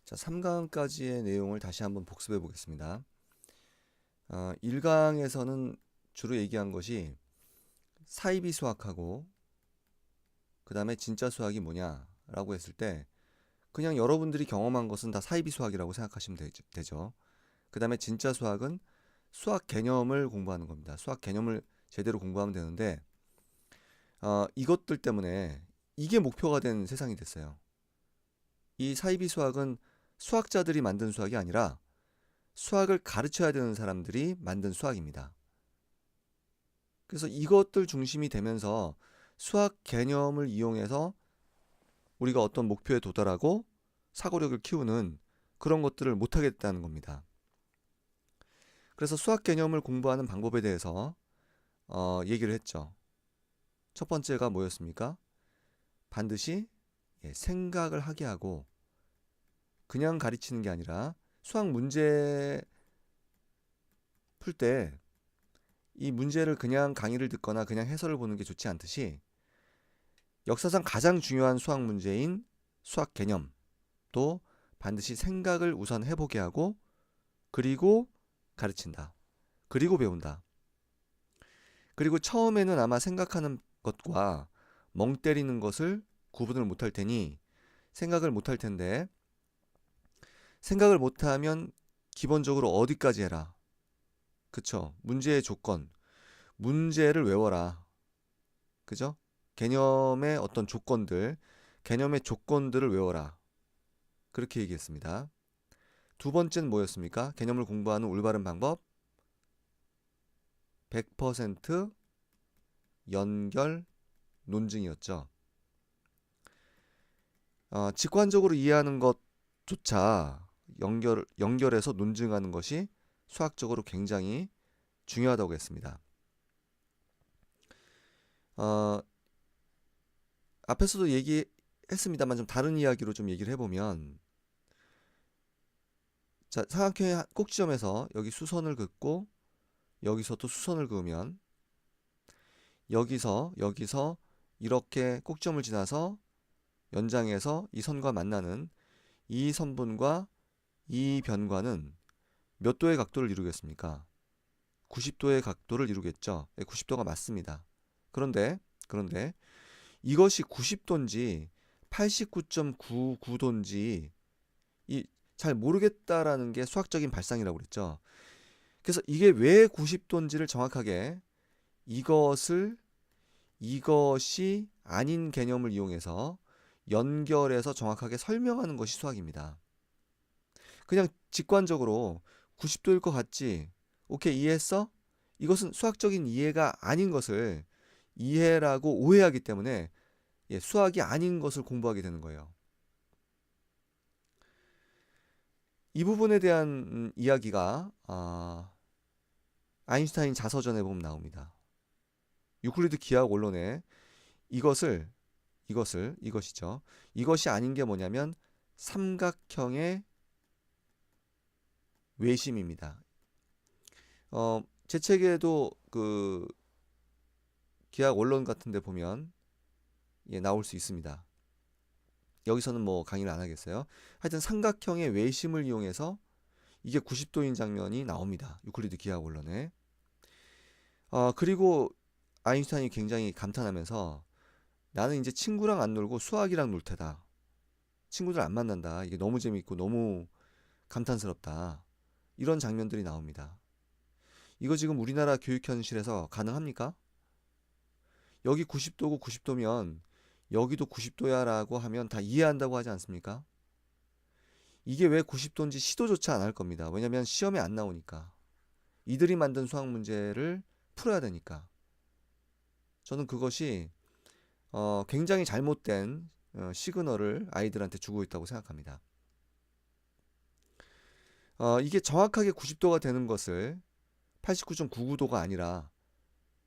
자, 3강까지의 내용을 다시 한번 복습해 보겠습니다. 1강에서는 주로 얘기한 것이 사이비 수학하고 그 다음에 진짜 수학이 뭐냐라고 했을 때 그냥 여러분들이 경험한 것은 다 사이비 수학이라고 생각하시면 되죠. 그 다음에 진짜 수학은 수학 개념을 공부하는 겁니다. 수학 개념을 제대로 공부하면 되는데 이것들 때문에 이게 목표가 된 세상이 됐어요. 이 사이비 수학은 수학자들이 만든 수학이 아니라 수학을 가르쳐야 되는 사람들이 만든 수학입니다. 그래서 이것들 중심이 되면서 수학 개념을 이용해서 우리가 어떤 목표에 도달하고 사고력을 키우는 그런 것들을 못하겠다는 겁니다. 그래서 수학 개념을 공부하는 방법에 대해서 얘기를 했죠. 첫 번째가 뭐였습니까? 반드시 생각을 하게 하고 그냥 가르치는 게 아니라 수학 문제 풀 때 이 문제를 그냥 강의를 듣거나 그냥 해설을 보는 게 좋지 않듯이 역사상 가장 중요한 수학 문제인 수학 개념도 반드시 생각을 우선 해보게 하고 그리고 가르친다. 그리고 배운다. 그리고 처음에는 아마 생각하는 것과 멍 때리는 것을 구분을 못할 테니 생각을 못할 텐데 생각을 못하면 기본적으로 어디까지 해라. 그쵸? 문제의 조건. 문제를 외워라. 그죠? 개념의 어떤 조건들, 개념의 조건들을 외워라. 그렇게 얘기했습니다. 두 번째는 뭐였습니까? 개념을 공부하는 올바른 방법 100% 연결 논증이었죠. 직관적으로 이해하는 것조차 연결해서 논증하는 것이 수학적으로 굉장히 중요하다고 했습니다. 어, 앞에서도 얘기했습니다만 좀 다른 이야기로 좀 얘기를 해보면 자, 삼각형의 꼭지점에서 여기 수선을 긋고 여기서 또 수선을 그으면 여기서 이렇게 꼭지점을 지나서 연장해서 이 선과 만나는 이 선분과 이 변과는 몇 도의 각도를 이루겠습니까? 90도의 각도를 이루겠죠. 90도가 맞습니다. 그런데 이것이 90도인지 89.99도인지 잘 모르겠다라는 게 수학적인 발상이라고 그랬죠. 그래서 이게 왜 90도인지를 정확하게 이것이 아닌 개념을 이용해서 연결해서 정확하게 설명하는 것이 수학입니다. 그냥 직관적으로 90도일 것 같지? 오케이, 이해했어? 이것은 수학적인 이해가 아닌 것을 이해라고 오해하기 때문에 수학이 아닌 것을 공부하게 되는 거예요. 이 부분에 대한 이야기가 아인슈타인 자서전에 보면 나옵니다. 유클리드 기하학 원론에 이것이죠. 이것이 아닌 게 뭐냐면 삼각형의 외심입니다. 제 책에도 그 기하학 원론 같은 데 보면 나올 수 있습니다. 여기서는 뭐 강의를 안 하겠어요. 하여튼 삼각형의 외심을 이용해서 이게 90도인 장면이 나옵니다. 유클리드 기하학 원론에. 그리고 아인슈타인이 굉장히 감탄하면서 나는 이제 친구랑 안 놀고 수학이랑 놀 테다. 친구들 안 만난다. 이게 너무 재밌고 너무 감탄스럽다. 이런 장면들이 나옵니다. 이거 지금 우리나라 교육 현실에서 가능합니까? 여기 90도고 90도면 여기도 90도야 라고 하면 다 이해한다고 하지 않습니까? 이게 왜 90도인지 시도조차 안 할 겁니다. 왜냐면 시험에 안 나오니까. 이들이 만든 수학 문제를 풀어야 되니까. 저는 그것이 굉장히 잘못된 시그널을 아이들한테 주고 있다고 생각합니다. 이게 정확하게 90도가 되는 것을 89.99도가 아니라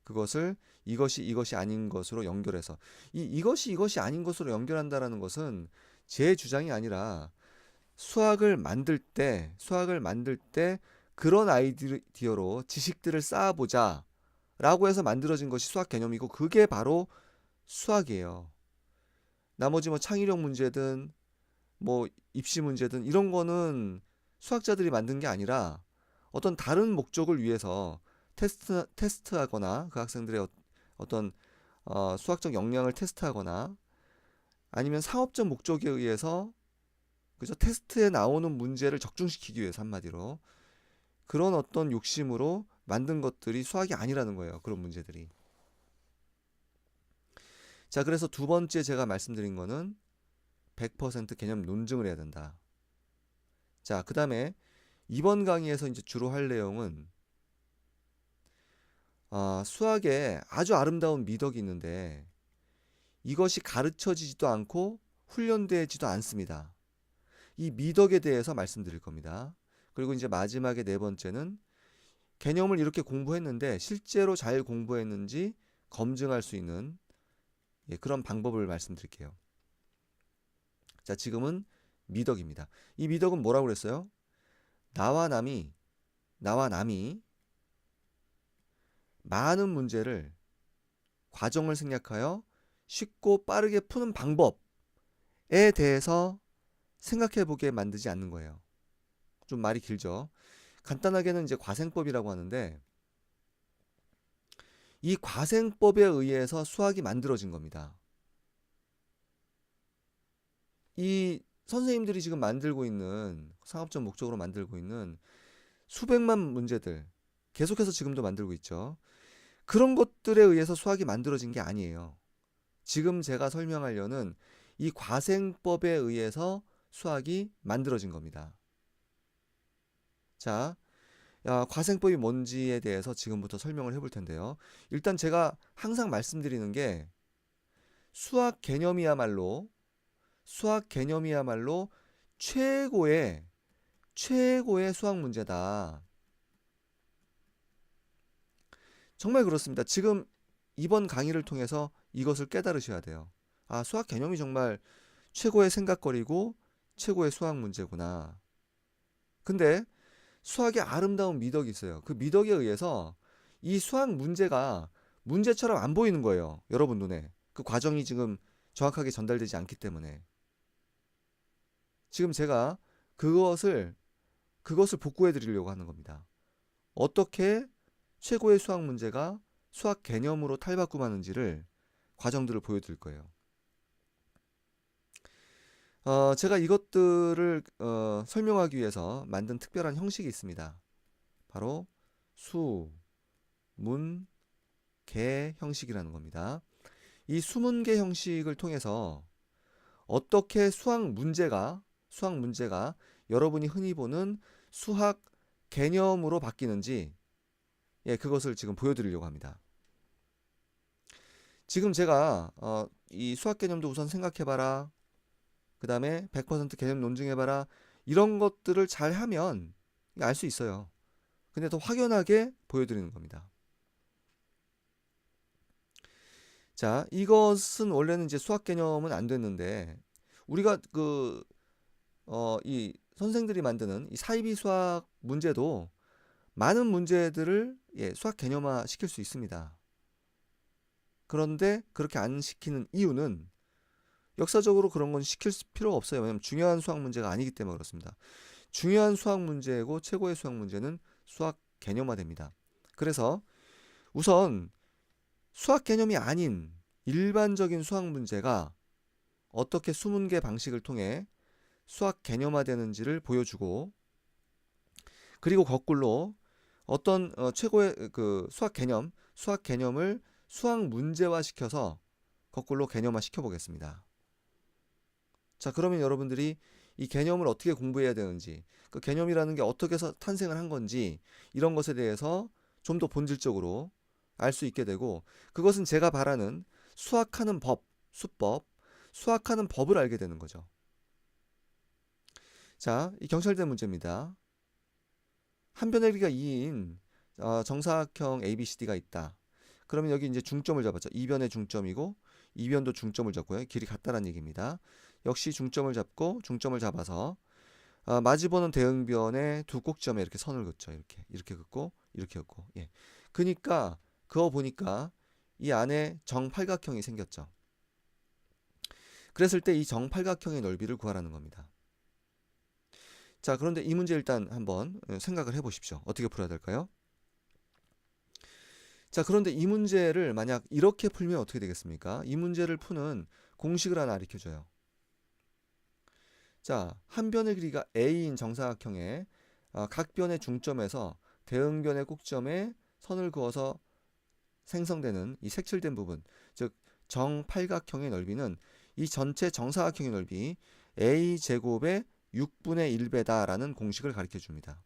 그것을 이것이 아닌 것으로 연결해서 이것이 아닌 것으로 연결한다라는 것은 제 주장이 아니라 수학을 만들 때 그런 아이디어로 지식들을 쌓아보자 라고 해서 만들어진 것이 수학 개념이고 그게 바로 수학이에요. 나머지 뭐 창의력 문제든 뭐 입시 문제든 이런 거는 수학자들이 만든 게 아니라 어떤 다른 목적을 위해서 테스트하거나 그 학생들의 어떤 수학적 역량을 테스트하거나 아니면 사업적 목적에 의해서 그죠? 테스트에 나오는 문제를 적중시키기 위해서 한마디로 그런 어떤 욕심으로 만든 것들이 수학이 아니라는 거예요. 그런 문제들이. 자, 그래서 두 번째 제가 말씀드린 거는 100% 개념 논증을 해야 된다. 자, 그 다음에 이번 강의에서 이제 주로 할 내용은 수학에 아주 아름다운 미덕이 있는데 이것이 가르쳐지지도 않고 훈련되지도 않습니다. 이 미덕에 대해서 말씀드릴 겁니다. 그리고 이제 마지막에 네 번째는 개념을 이렇게 공부했는데 실제로 잘 공부했는지 검증할 수 있는 그런 방법을 말씀드릴게요. 자, 지금은 미덕입니다. 이 미덕은 뭐라고 그랬어요? 나와 남이 많은 문제를 과정을 생략하여 쉽고 빠르게 푸는 방법에 대해서 생각해 보게 만들지 않는 거예요. 좀 말이 길죠. 간단하게는 이제 과생법이라고 하는데 이 과생법에 의해서 수학이 만들어진 겁니다. 이 선생님들이 지금 만들고 있는 상업적 목적으로 만들고 있는 수백만 문제들 계속해서 지금도 만들고 있죠. 그런 것들에 의해서 수학이 만들어진 게 아니에요. 지금 제가 설명하려는 이 과생법에 의해서 수학이 만들어진 겁니다. 자, 과생법이 뭔지에 대해서 지금부터 설명을 해볼 텐데요. 일단 제가 항상 말씀드리는 게 수학 개념이야말로 최고의 수학 문제다. 정말 그렇습니다. 지금 이번 강의를 통해서 이것을 깨달으셔야 돼요. 수학 개념이 정말 최고의 생각거리고 최고의 수학 문제구나. 근데 수학의 아름다운 미덕이 있어요. 그 미덕에 의해서 이 수학 문제가 문제처럼 안 보이는 거예요. 여러분 눈에. 그 과정이 지금 정확하게 전달되지 않기 때문에. 지금 제가 그것을 복구해 드리려고 하는 겁니다. 어떻게 최고의 수학 문제가 수학 개념으로 탈바꿈하는지를 과정들을 보여드릴 거예요. 제가 이것들을 설명하기 위해서 만든 특별한 형식이 있습니다. 바로 수, 문, 개 형식이라는 겁니다. 이 수문계 형식을 통해서 어떻게 수학 문제가 여러분이 흔히 보는 수학 개념으로 바뀌는지 그것을 지금 보여드리려고 합니다. 지금 제가 이 수학 개념도 우선 생각해봐라. 그 다음에 100% 개념 논증해봐라. 이런 것들을 잘 하면 알 수 있어요. 근데 더 확연하게 보여드리는 겁니다. 자, 이것은 원래는 이제 수학 개념은 안 됐는데 우리가 이 선생들이 만드는 이 사이비 수학 문제도 많은 문제들을 수학 개념화 시킬 수 있습니다. 그런데 그렇게 안 시키는 이유는 역사적으로 그런 건 시킬 필요가 없어요. 왜냐하면 중요한 수학 문제가 아니기 때문에 그렇습니다. 중요한 수학 문제고 최고의 수학 문제는 수학 개념화됩니다. 그래서 우선 수학 개념이 아닌 일반적인 수학 문제가 어떻게 수문계 방식을 통해 수학 개념화되는지를 보여주고 그리고 거꾸로 어떤 최고의 그 수학 개념을 수학 문제화 시켜서 거꾸로 개념화 시켜 보겠습니다. 자, 그러면 여러분들이 이 개념을 어떻게 공부해야 되는지, 그 개념이라는 게 어떻게 해서 탄생을 한 건지 이런 것에 대해서 좀 더 본질적으로 알 수 있게 되고 그것은 제가 바라는 수학하는 수학하는 법을 알게 되는 거죠. 자, 이 경찰대 문제입니다. 한 변의 길이가 2인 정사각형 ABCD가 있다. 그러면 여기 이제 중점을 잡았죠. 2변의 중점이고 2변도 중점을 잡고요. 길이 같다는 얘기입니다. 역시 중점을 잡아서 마주보는 대응변의 두 꼭지점에 이렇게 선을 긋죠. 이렇게 긋고 이렇게 긋고. 그러니까 그거 보니까 이 안에 정팔각형이 생겼죠. 그랬을 때 이 정팔각형의 넓이를 구하라는 겁니다. 자, 그런데 이 문제 일단 한번 생각을 해보십시오. 어떻게 풀어야 될까요? 자, 그런데 이 문제를 만약 이렇게 풀면 어떻게 되겠습니까? 이 문제를 푸는 공식을 하나 가르쳐줘요. 자, 한 변의 길이가 a인 정사각형의 각 변의 중점에서 대응변의 꼭지점에 선을 그어서 생성되는 이 색칠된 부분, 즉 정팔각형의 넓이는 이 전체 정사각형의 넓이 a제곱의 6분의 1배다라는 공식을 가르쳐 줍니다.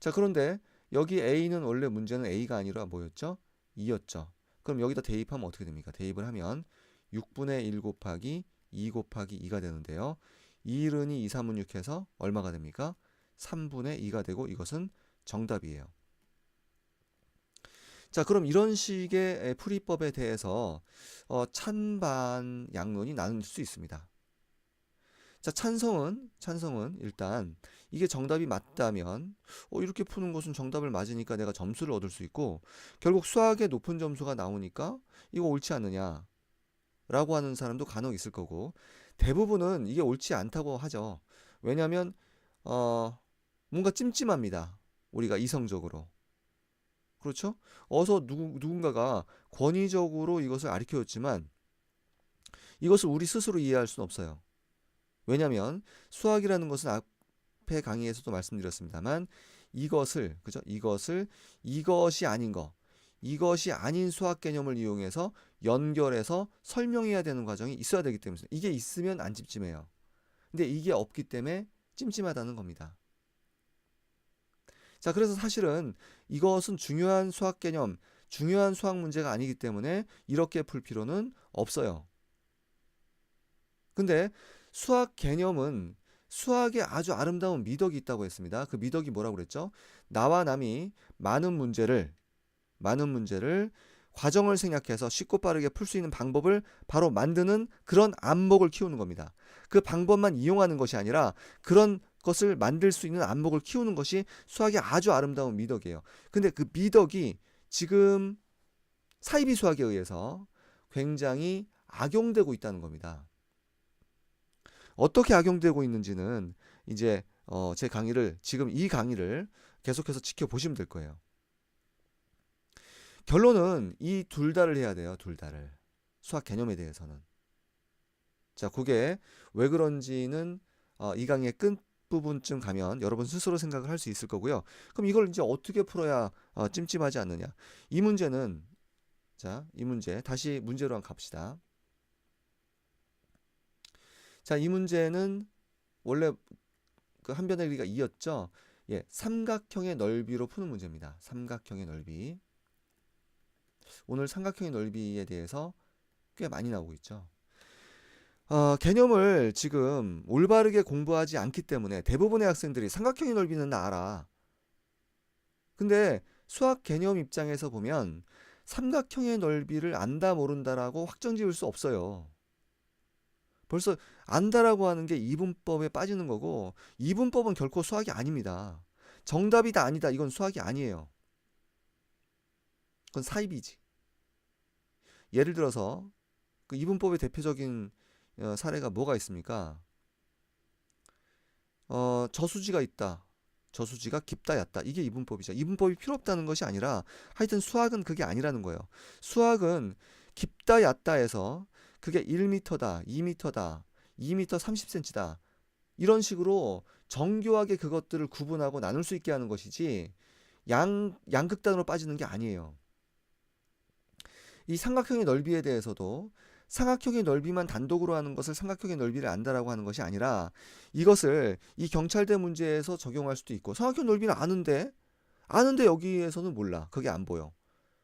자, 그런데 여기 a는 원래 문제는 a가 아니라 뭐였죠? 2였죠. 그럼 여기다 대입하면 어떻게 됩니까? 대입을 하면 6분의 1 곱하기 2 곱하기 2가 되는데요. 2른이 2, 3은 6 해서 얼마가 됩니까? 3분의 2가 되고 이것은 정답이에요. 자, 그럼 이런 식의 풀이법에 대해서 찬반 양론이 나눌 수 있습니다. 자, 찬성은 일단 이게 정답이 맞다면 이렇게 푸는 것은 정답을 맞으니까 내가 점수를 얻을 수 있고, 결국 수학에 높은 점수가 나오니까 이거 옳지 않느냐 라고 하는 사람도 간혹 있을 거고, 대부분은 이게 옳지 않다고 하죠. 왜냐하면 뭔가 찜찜합니다. 우리가 이성적으로. 그렇죠? 어서 누군가가 권위적으로 이것을 가르쳐줬지만 이것을 우리 스스로 이해할 수는 없어요. 왜냐하면 수학이라는 것은 앞에 강의에서도 말씀드렸습니다만 그죠? 이것이 아닌 거, 이것이 아닌 수학 개념을 이용해서 연결해서 설명해야 되는 과정이 있어야 되기 때문에, 이게 있으면 안 찜찜해요. 근데 이게 없기 때문에 찜찜하다는 겁니다. 자, 그래서 사실은 이것은 중요한 수학 개념, 중요한 수학 문제가 아니기 때문에 이렇게 풀 필요는 없어요. 근데 수학 개념은 수학에 아주 아름다운 미덕이 있다고 했습니다. 그 미덕이 뭐라고 그랬죠? 나와 남이 많은 문제를 과정을 생략해서 쉽고 빠르게 풀 수 있는 방법을 바로 만드는 그런 안목을 키우는 겁니다. 그 방법만 이용하는 것이 아니라 그런 것을 만들 수 있는 안목을 키우는 것이 수학의 아주 아름다운 미덕이에요. 근데 그 미덕이 지금 사이비 수학에 의해서 굉장히 악용되고 있다는 겁니다. 어떻게 악용되고 있는지는 이제 제 강의를, 지금 이 강의를 계속해서 지켜보시면 될 거예요. 결론은 이 둘 다를 해야 돼요. 둘 다를. 수학 개념에 대해서는. 자, 그게 왜 그런지는 이 강의의 끝부분쯤 가면 여러분 스스로 생각을 할 수 있을 거고요. 그럼 이걸 이제 어떻게 풀어야 찜찜하지 않느냐. 이 문제는, 자, 이 문제 다시 문제로 한번 갑시다. 자, 이 문제는 원래 그 한 변의 길이가 2였죠. 예, 삼각형의 넓이로 푸는 문제입니다. 삼각형의 넓이. 오늘 삼각형의 넓이에 대해서 꽤 많이 나오고 있죠. 개념을 지금 올바르게 공부하지 않기 때문에 대부분의 학생들이 삼각형의 넓이는 나 알아. 근데 수학 개념 입장에서 보면 삼각형의 넓이를 안다 모른다라고 확정 지을 수 없어요. 벌써 안다라고 하는 게 이분법에 빠지는 거고, 이분법은 결코 수학이 아닙니다. 정답이다 아니다 이건 수학이 아니에요. 그건 사입이지. 예를 들어서 그 이분법의 대표적인 사례가 뭐가 있습니까? 저수지가 있다. 저수지가 깊다 얕다. 이게 이분법이죠. 이분법이 필요 없다는 것이 아니라 하여튼 수학은 그게 아니라는 거예요. 수학은 깊다 얕다에서 그게 1m다, 2m다, 2m 30cm다. 이런 식으로 정교하게 그것들을 구분하고 나눌 수 있게 하는 것이지 양극단으로 빠지는 게 아니에요. 이 삼각형의 넓이에 대해서도 삼각형의 넓이만 단독으로 하는 것을 삼각형의 넓이를 안다라고 하는 것이 아니라 이것을 이 경찰대 문제에서 적용할 수도 있고, 삼각형 넓이는 아는데 여기에서는 몰라. 그게 안 보여.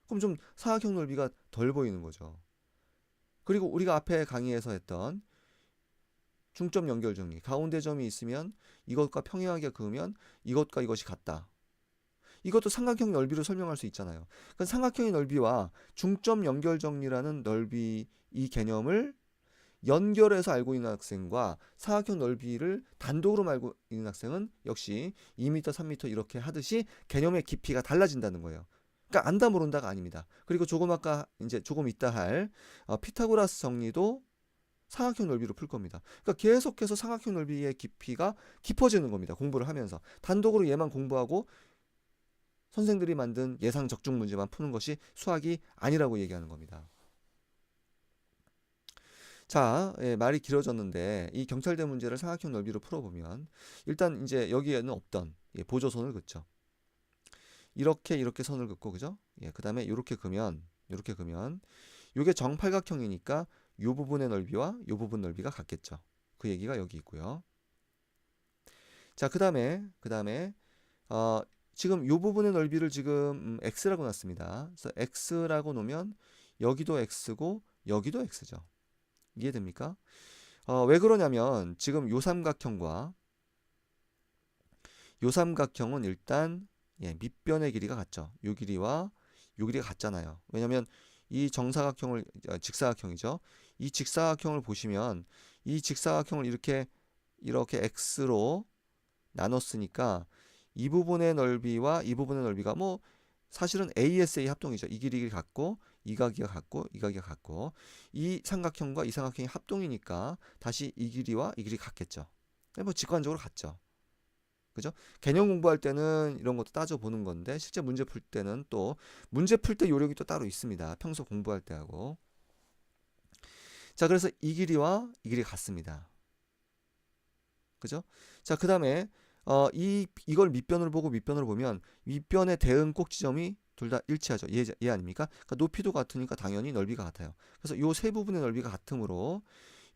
그럼 좀 삼각형 넓이가 덜 보이는 거죠. 그리고 우리가 앞에 강의에서 했던 중점 연결 정리, 가운데 점이 있으면 이것과 평행하게 그으면 이것과 이것이 같다. 이것도 삼각형 넓이로 설명할 수 있잖아요. 그러니까 삼각형의 넓이와 중점 연결 정리라는 넓이, 이 개념을 연결해서 알고 있는 학생과 삼각형 넓이를 단독으로 알고 있는 학생은 역시 2m, 3m 이렇게 하듯이 개념의 깊이가 달라진다는 거예요. 그러니까 안다 모른다가 아닙니다. 그리고 조금 이따 할 피타고라스 정리도 삼각형 넓이로 풀 겁니다. 그러니까 계속해서 삼각형 넓이의 깊이가 깊어지는 겁니다. 공부를 하면서. 단독으로 얘만 공부하고 선생들이 만든 예상 적중 문제만 푸는 것이 수학이 아니라고 얘기하는 겁니다. 자, 말이 길어졌는데 이 경찰대 문제를 삼각형 넓이로 풀어보면 일단 이제 여기에는 없던 보조선을 긋죠. 이렇게 선을 긋고, 그죠? 그 다음에 이렇게 그면 이게 정팔각형이니까 이 부분의 넓이와 이 부분 넓이가 같겠죠. 그 얘기가 여기 있고요. 자, 그 다음에 지금 이 부분의 넓이를 지금 x라고 놨습니다. 그래서 x라고 놓으면 여기도 x고 여기도 x죠. 이해됩니까? 왜 그러냐면 지금 요 삼각형과 요 삼각형은 일단 밑변의 길이가 같죠. 요 길이와 요 길이가 같잖아요. 왜냐면 이 정사각형을 직사각형이죠. 이 직사각형을 보시면 이 직사각형을 이렇게 x로 나눴으니까 이 부분의 넓이와 이 부분의 넓이가 뭐 사실은 ASA 합동이죠. 이 길이가 같고 이 가기가 같고 이 가기가 같고 이 삼각형과 이 삼각형이 합동이니까 다시 이 길이와 이 길이 같겠죠. 뭐 직관적으로 같죠. 그죠? 개념 공부할 때는 이런 것도 따져보는 건데 실제 문제 풀 때는 또 문제 풀 때 요령이 또 따로 있습니다. 평소 공부할 때 하고. 자, 그래서 이 길이와 이 길이 같습니다. 그죠? 자, 그 다음에 이걸 밑변으로 보고 밑변으로 보면 밑변의 대응 꼭 지점이 둘 다 일치하죠. 얘 아닙니까? 그러니까 높이도 같으니까 당연히 넓이가 같아요. 그래서 요 세 부분의 넓이가 같으므로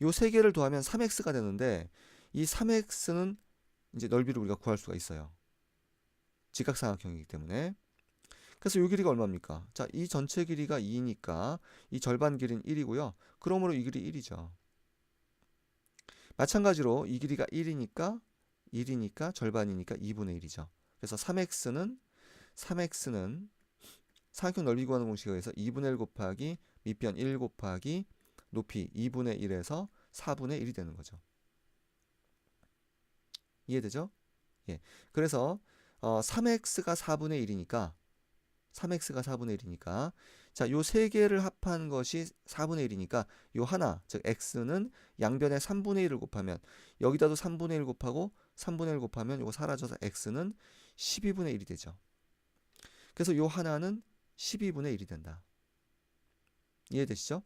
요 세 개를 더하면 3x가 되는데 이 3x는 이제 넓이를 우리가 구할 수가 있어요. 직각삼각형이기 때문에. 그래서 요 길이가 얼마입니까? 자, 이 전체 길이가 2니까 이 절반 길이는 1이고요. 그러므로 이 길이 1이죠. 마찬가지로 이 길이가 1이니까 절반이니까 2분의 1이죠. 그래서 3x는 삼각형 넓이 구하는 공식에 의해서 2분의 1 곱하기 밑변 1 곱하기 높이 2분의 1에서 4분의 1이 되는 거죠. 이해되죠? 예. 그래서 3x가 4분의 1이니까 자, 요 세 개를 합한 것이 4분의 1이니까 요 하나, 즉 x는 양변에 3분의 1을 곱하면 여기다도 3분의 1 곱하고 3분의 1 곱하면 요거 사라져서 x는 12분의 1이 되죠. 그래서 요 하나는 12분의 1이 된다. 이해되시죠?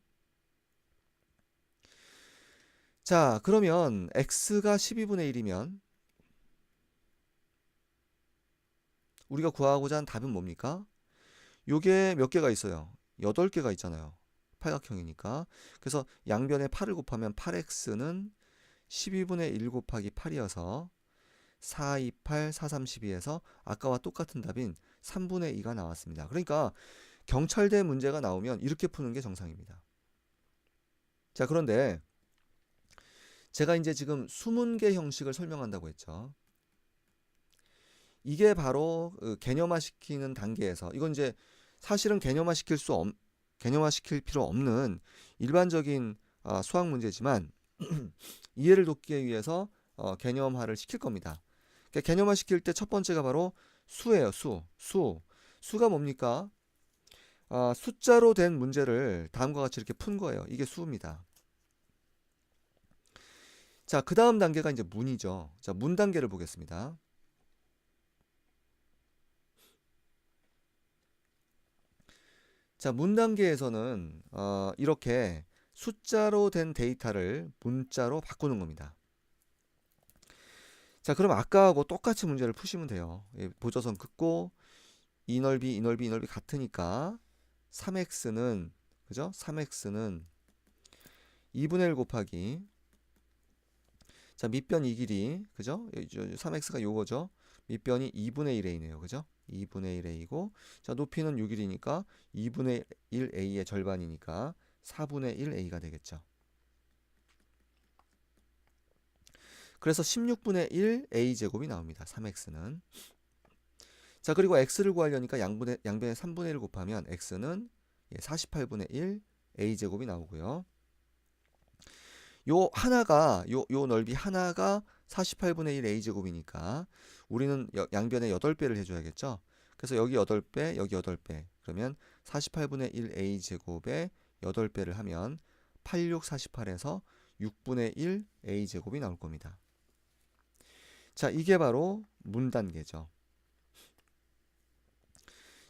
자, 그러면 x가 12분의 1이면 우리가 구하고자 한 답은 뭡니까? 요게 몇 개가 있어요? 8개가 있잖아요. 팔각형이니까. 그래서 양변에 8을 곱하면 8x는 12분의 1 곱하기 8이어서 4, 2, 8, 4, 3, 12에서 아까와 똑같은 답인 3분의 2가 나왔습니다. 그러니까 경찰대 문제가 나오면 이렇게 푸는 게 정상입니다. 자, 그런데 제가 이제 지금 수문계 형식을 설명한다고 했죠. 이게 바로 개념화시키는 단계에서 이건 이제 사실은 개념화시킬 필요 없는 일반적인 수학 문제지만 이해를 돕기 위해서 개념화를 시킬 겁니다. 그러니까 개념화시킬 때 첫 번째가 바로 수예요. 수가 뭡니까? 숫자로 된 문제를 다음과 같이 이렇게 푼 거예요. 이게 수입니다. 자, 그 다음 단계가 이제 문이죠. 자, 문 단계를 보겠습니다. 자, 문 단계에서는 이렇게 숫자로 된 데이터를 문자로 바꾸는 겁니다. 자, 그럼 아까하고 똑같이 문제를 푸시면 돼요. 보조선 긋고 이 넓이 같으니까 3x는 그죠? 3x는 2분의 1 곱하기 자, 밑변 이 길이 그죠? 3x가 요거죠. 밑변이 2분의 1a네요. 그죠? 2분의 1a고 자, 높이는 요 길이니까 2분의 1a의 절반이니까 4분의 1a가 되겠죠. 그래서 16분의 1a 제곱이 나옵니다. 3x는. 자, 그리고 x를 구하려니까 양변에 3분의 1 곱하면 x는 48분의 1 a 제곱이 나오고요. 요 하나가 요 넓이 하나가 48분의 1 a 제곱이니까 우리는 양변에 8배를 해줘야겠죠. 그래서 여기 8배, 여기 8배. 그러면 48분의 1 a 제곱에 8배를 하면 86, 48에서 6분의 1 a제곱이 나올 겁니다. 자, 이게 바로 문단계죠.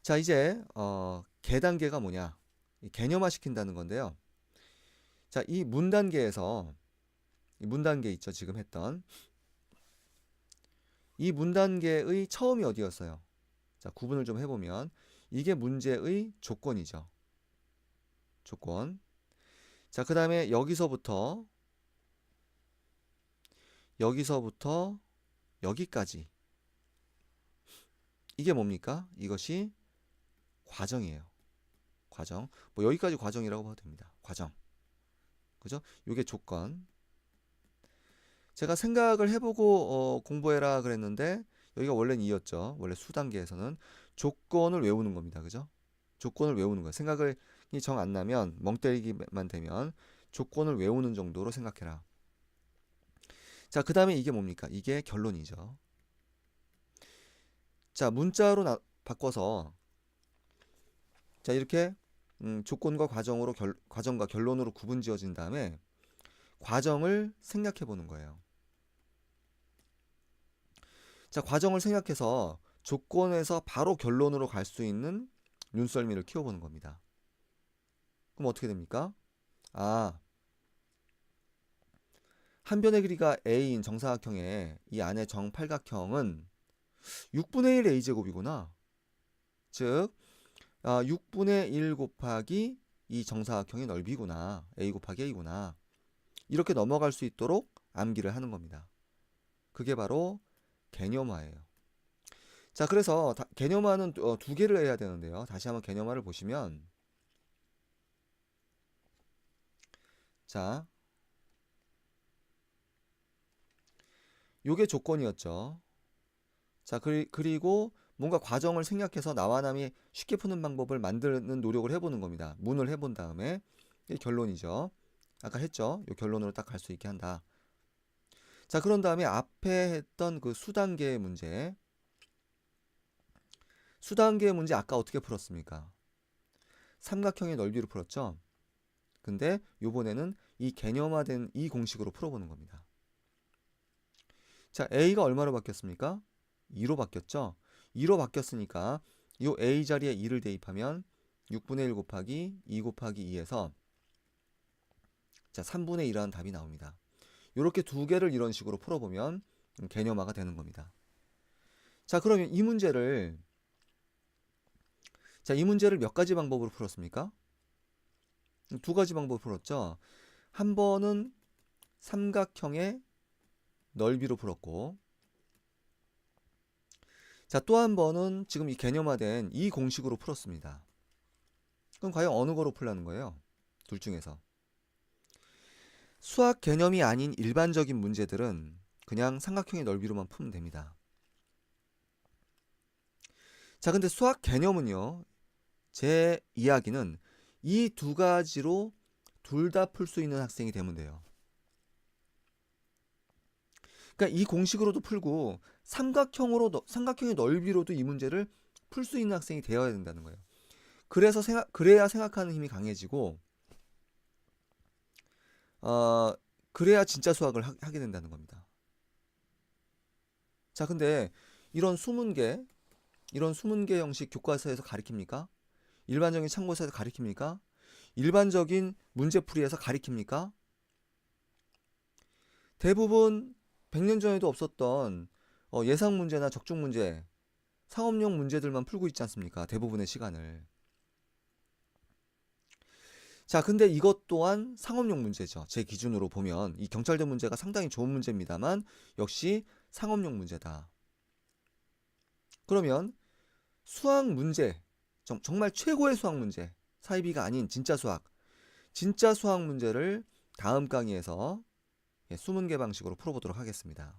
자, 이제 계단계가 뭐냐? 개념화 시킨다는 건데요. 자, 이 문단계에서 이 문단계 있죠, 지금 했던 이 문단계의 처음이 어디였어요? 자, 구분을 좀 해보면 이게 문제의 조건이죠. 조건. 자, 그 다음에 여기서부터 여기까지 이게 뭡니까? 이것이 과정이에요. 과정. 뭐 여기까지 과정이라고 봐도 됩니다. 과정. 그죠? 이게 조건. 제가 생각을 해보고 공부해라 그랬는데 여기가 원래는 이었죠. 원래 수단계에서는 조건을 외우는 겁니다. 그죠? 조건을 외우는 거예요. 생각을 정 안 나면 멍 때리기만 되면 조건을 외우는 정도로 생각해라. 자, 그 다음에 이게 뭡니까? 이게 결론이죠. 자, 문자로 바꿔서 자, 이렇게 조건과 과정으로 과정과 결론으로 구분 지어진 다음에 과정을 생략해 보는 거예요. 자, 과정을 생략해서 조건에서 바로 결론으로 갈 수 있는 눈썰미를 키워보는 겁니다. 그럼 어떻게 됩니까? 아, 한 변의 길이가 a인 정사각형의 이 안의 정팔각형은 6분의 1 a제곱이구나. 즉 6분의 1 곱하기 이 정사각형의 넓이구나. a 곱하기 a구나. 이렇게 넘어갈 수 있도록 암기를 하는 겁니다. 그게 바로 개념화예요. 자, 그래서 개념화는 두 개를 해야 되는데요. 다시 한번 개념화를 보시면 자, 요게 조건이었죠. 자, 그리고 뭔가 과정을 생략해서 나와 남이 쉽게 푸는 방법을 만드는 노력을 해보는 겁니다. 문을 해본 다음에 이게 결론이죠. 아까 했죠. 요 결론으로 딱 갈 수 있게 한다. 자, 그런 다음에 앞에 했던 그 수단계의 문제. 수단계의 문제 아까 어떻게 풀었습니까? 삼각형의 넓이로 풀었죠. 근데 요번에는 이 개념화된 이 공식으로 풀어보는 겁니다. 자, a가 얼마로 바뀌었습니까? 2로 바뀌었죠. 2로 바뀌었으니까 이 a 자리에 2를 대입하면 6분의 1 곱하기 2 곱하기 2에서 자, 3분의 2라는 답이 나옵니다. 이렇게 두 개를 이런 식으로 풀어보면 개념화가 되는 겁니다. 자, 그러면 이 문제를 몇 가지 방법으로 풀었습니까? 두 가지 방법으로 풀었죠. 한 번은 삼각형의 넓이로 풀었고, 자, 또 한 번은 지금 이 개념화된 이 공식으로 풀었습니다. 그럼 과연 어느 거로 풀라는 거예요? 둘 중에서. 수학 개념이 아닌 일반적인 문제들은 그냥 삼각형의 넓이로만 풀면 됩니다. 자, 근데 수학 개념은요, 제 이야기는 이 두 가지로 둘 다 풀 수 있는 학생이 되면 돼요. 그러니까 이 공식으로도 풀고 삼각형의 넓이로도 이 문제를 풀 수 있는 학생이 되어야 된다는 거예요. 그래야 생각하는 힘이 강해지고 그래야 진짜 수학을 하게 된다는 겁니다. 자, 근데 이런 수문계 형식 교과서에서 가르칩니까? 일반적인 참고서에서 가르칩니까? 일반적인 문제풀이에서 가르칩니까? 대부분 100년 전에도 없었던 예상 문제나 적중 문제, 상업용 문제들만 풀고 있지 않습니까? 대부분의 시간을. 자, 근데 이것 또한 상업용 문제죠. 제 기준으로 보면 이 경찰대 문제가 상당히 좋은 문제입니다만 역시 상업용 문제다. 그러면 수학 문제, 정말 최고의 수학 문제, 사이비가 아닌 진짜 수학 문제를 다음 강의에서 수문계 방식으로 풀어보도록 하겠습니다.